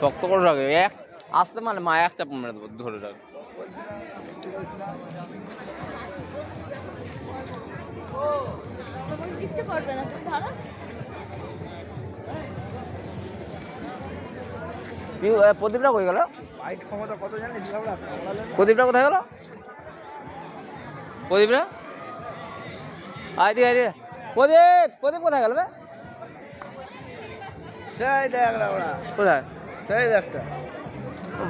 শক্ত করে রাখবে এক আসতে মানে মা এক চাপ মেরে দেবো ধরে রাখবে। কিচ্ছু করবে না তুমি ধরো। প্রদীপটা কই গেল? হাইট ক্ষমতা কত জানিস? প্রদীপটা কোথায় গেল? প্রদীপটা আয় দি প্রদীপ প্রদীপ কোথায় গেল? সেই দেখ না ওরা, কোথায়? সেই দেখটা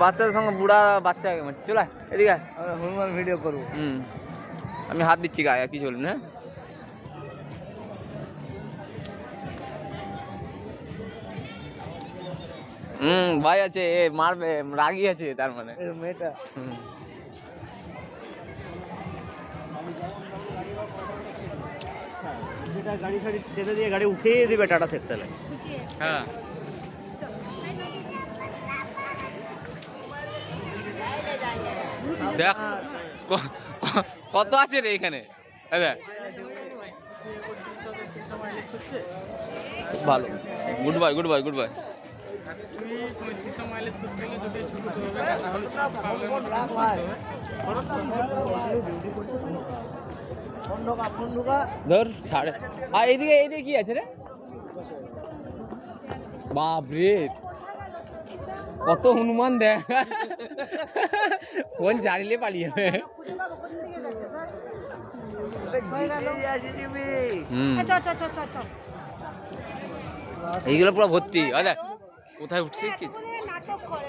বাচ্চাদের সঙ্গে বুড়া বাচ্চা চলে এদিকে। আমরা হনুমান ভিডিও করবো। আমি হাত দিচ্ছি গায়ে কি চলুন। হ্যাঁ ভাই আছে এ মারবে রাগি আছে তার মানে মেয়েটা যেটা গাড়ি ফাড়ি টেনে দিয়ে গাড়ি উঠিয়ে দিবে টাটা সেক্সেলে। হ্যাঁ দেখ কত আছে রে এখানে। ভালো good bye good bye good bye. ধর ছাড়ে। আর এইদিকে এইদিকে কি আছে রে? বাপরে কত হনুমান দেখ ফোন চালিয়ে পালিয়ে যাবে। এইগুলো পুরো ভর্তি। আচ্ছা কোথায় উঠছিস? নাটক করে